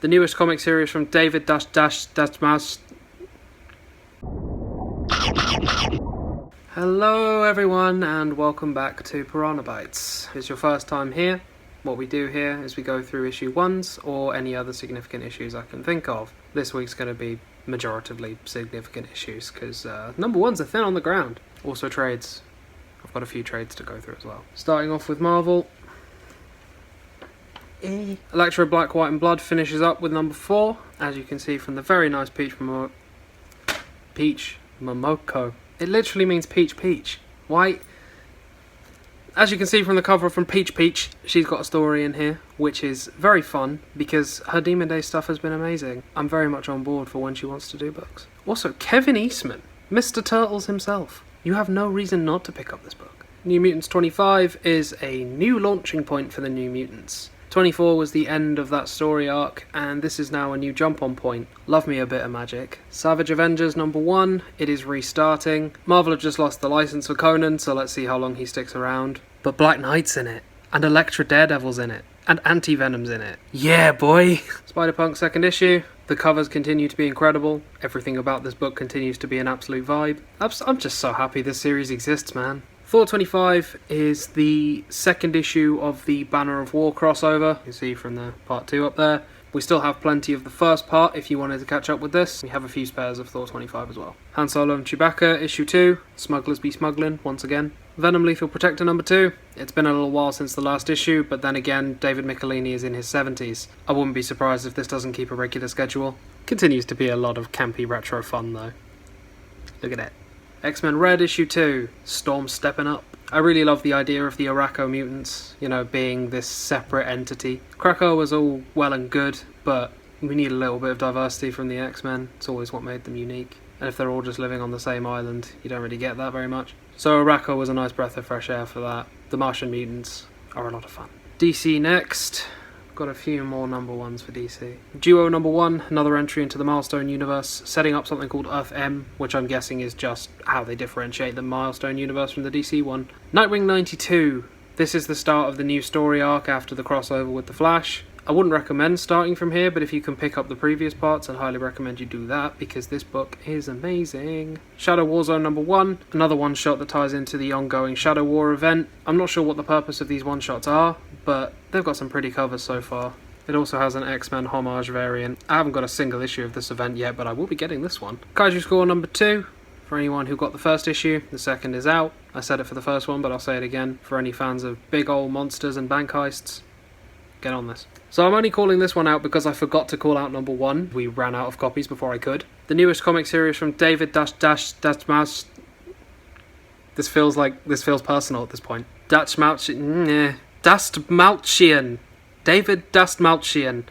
the newest comic series from David Mouse. Hello everyone and welcome back to Piranha Bytes. If it's your first time here, what we do here is we go through issue 1s or any other significant issues I can think of. This week's going to be majoritively significant issues because number 1s are thin on the ground. Also trades. I've got a few trades to go through as well. Starting off with Marvel. Electro Black, White and Blood finishes up with number 4, as you can see from the very nice Peach Momoko. It literally means peach. Why? As you can see from the cover from Peach, she's got a story in here, which is very fun because her Demon Day stuff has been amazing. I'm very much on board for when she wants to do books. Also, Kevin Eastman, Mr. Turtles himself. You have no reason not to pick up this book. New Mutants 25 is a new launching point for the New Mutants. 24 was the end of that story arc, and this is now a new jump-on point. Love me a bit of magic. Savage Avengers number 1, it is restarting. Marvel have just lost the license for Conan, so let's see how long he sticks around. But Black Knight's in it, and Elektra Daredevil's in it, and Anti-Venom's in it. Yeah, boy! Spider-Punk 2nd issue. The covers continue to be incredible. Everything about this book continues to be an absolute vibe. I'm just so happy this series exists, man. Thor 25 is the 2nd issue of the Banner of War crossover. You can see from the part 2 up there. We still have plenty of the first part if you wanted to catch up with this. We have a few spares of Thor 25 as well. Han Solo and Chewbacca, issue 2. Smugglers be smuggling, once again. Venom Lethal Protector number 2. It's been a little while since the last issue, but then again, David Michelini is in his 70s. I wouldn't be surprised if this doesn't keep a regular schedule. Continues to be a lot of campy retro fun though. Look at it. X-Men Red issue 2, Storm stepping up. I really love the idea of the Araco mutants, being this separate entity. Krakow was all well and good, but we need a little bit of diversity from the X-Men. It's always what made them unique. And if they're all just living on the same island, you don't really get that very much. So Araco was a nice breath of fresh air for that. The Martian mutants are a lot of fun. DC next. Got a few more number 1s for DC. Duo number 1, another entry into the Milestone universe, setting up something called Earth M, which I'm guessing is just how they differentiate the Milestone universe from the DC one. Nightwing 92. This is the start of the new story arc after the crossover with The Flash. I wouldn't recommend starting from here, but if you can pick up the previous parts, I'd highly recommend you do that, because this book is amazing. Shadow War Zone number 1, another one-shot that ties into the ongoing Shadow War event. I'm not sure what the purpose of these one-shots are, but they've got some pretty covers so far. It also has an X-Men homage variant. I haven't got a single issue of this event yet, but I will be getting this one. Kaiju Score number 2. For anyone who got the first issue, the second is out. I said it for the first one, but I'll say it again. For any fans of big old monsters and bank heists, get on this. So I'm only calling this one out because I forgot to call out number 1. We ran out of copies before I could. The newest comic series from David Mouse. This feels personal at this point. Dastmalchian. David Dastmalchian.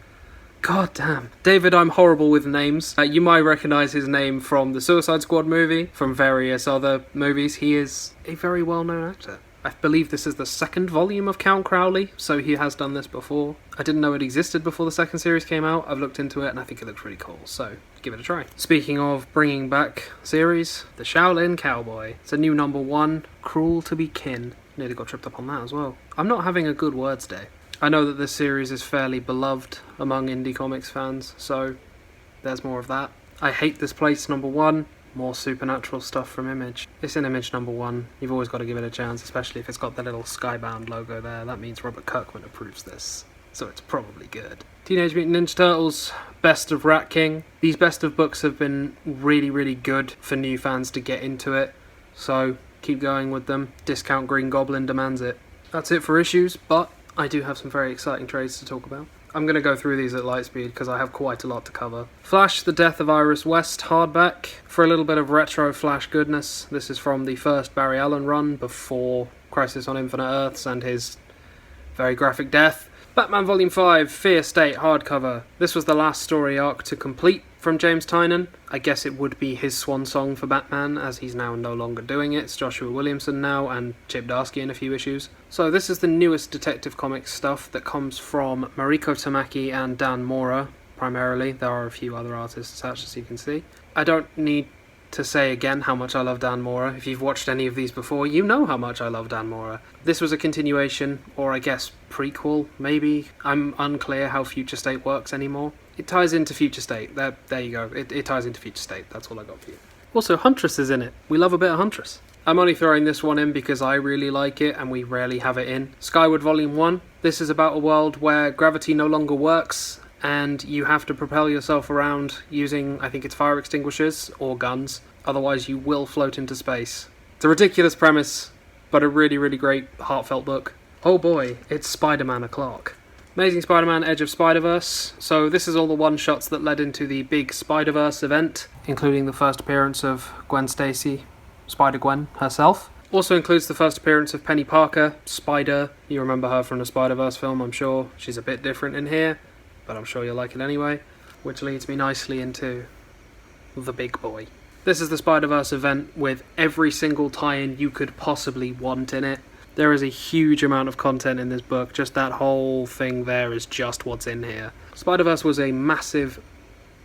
God damn. David, I'm horrible with names. You might recognise his name from the Suicide Squad movie, from various other movies. He is a very well-known actor. I believe this is the 2nd volume of Count Crowley, so he has done this before. I didn't know it existed before the 2nd series came out. I've looked into it and I think it looks really cool, so give it a try. Speaking of bringing back series, The Shaolin Cowboy. It's a new number 1, Cruel to be Kin. Nearly got tripped up on that as well. I'm not having a good words day. I know that this series is fairly beloved among indie comics fans, so there's more of that. I Hate This Place number 1. More supernatural stuff from Image. It's in Image number 1. You've always got to give it a chance, especially if it's got the little Skybound logo there. That means Robert Kirkman approves this, so it's probably good. Teenage Mutant Ninja Turtles, Best of Rat King. These Best of books have been really, really good for new fans to get into it, so keep going with them. Discount Green Goblin demands it. That's it for issues, but I do have some very exciting trades to talk about. I'm going to go through these at light speed because I have quite a lot to cover. Flash, The Death of Iris West hardback. For a little bit of retro Flash goodness, this is from the first Barry Allen run before Crisis on Infinite Earths and his very graphic death. Batman Volume 5, Fear State hardcover. This was the last story arc to complete from James Tynion. I guess it would be his swan song for Batman, as he's now no longer doing it. It's Joshua Williamson now, and Chip Darsky in a few issues. So this is the newest Detective Comics stuff that comes from Mariko Tamaki and Dan Mora, primarily. There are a few other artists attached, as you can see. I don't need to say again how much I love Dan Mora. If you've watched any of these before, you know how much I love Dan Mora. This was a continuation, or I guess prequel, maybe. I'm unclear how Future State works anymore. It ties into Future State. There you go. It ties into Future State. That's all I got for you. Also, Huntress is in it. We love a bit of Huntress. I'm only throwing this one in because I really like it and we rarely have it in. Skyward Volume 1. This is about a world where gravity no longer works and you have to propel yourself around using, I think it's fire extinguishers or guns. Otherwise you will float into space. It's a ridiculous premise, but a really, really great, heartfelt book. Oh boy, it's Spider-Man o'clock. Amazing Spider-Man Edge of Spider-Verse. So this is all the one-shots that led into the big Spider-Verse event, including the first appearance of Gwen Stacy, Spider-Gwen herself. Also includes the first appearance of Penny Parker, Spider. You remember her from the Spider-Verse film, I'm sure. She's a bit different in here, but I'm sure you'll like it anyway. Which leads me nicely into the big boy. This is the Spider-Verse event with every single tie-in you could possibly want in it. There is a huge amount of content in this book. Just that whole thing there is just what's in here. Spider-Verse was a massive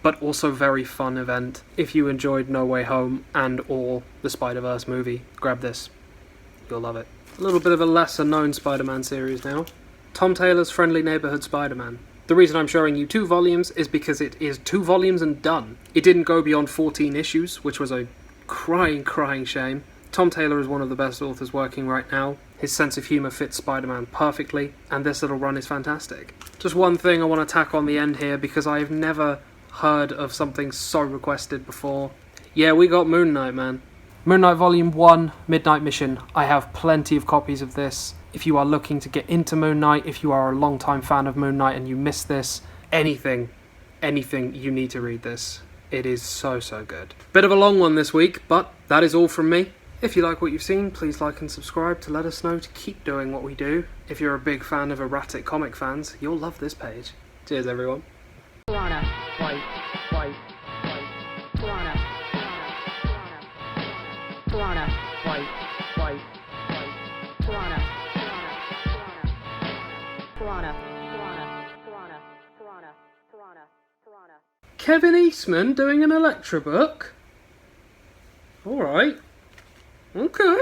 but also very fun event. If you enjoyed No Way Home and or the Spider-Verse movie, grab this. You'll love it. A little bit of a lesser known Spider-Man series now. Tom Taylor's Friendly Neighborhood Spider-Man. The reason I'm showing you 2 volumes is because it is 2 volumes and done. It didn't go beyond 14 issues, which was a crying shame. Tom Taylor is one of the best authors working right now. His sense of humour fits Spider-Man perfectly, and this little run is fantastic. Just one thing I want to tack on the end here, because I've never heard of something so requested before. Yeah, we got Moon Knight, man. Moon Knight Volume 1, Midnight Mission. I have plenty of copies of this. If you are looking to get into Moon Knight, if you are a long-time fan of Moon Knight and you missed this, anything, you need to read this. It is so good. Bit of a long one this week, but that is all from me. If you like what you've seen, please like and subscribe to let us know to keep doing what we do. If you're a big fan of erratic comic fans, you'll love this page. Cheers, everyone. Piranha, fight. Piranha, fight. Piranha. Kevin Eastman doing an Electra book? Alright. Okay.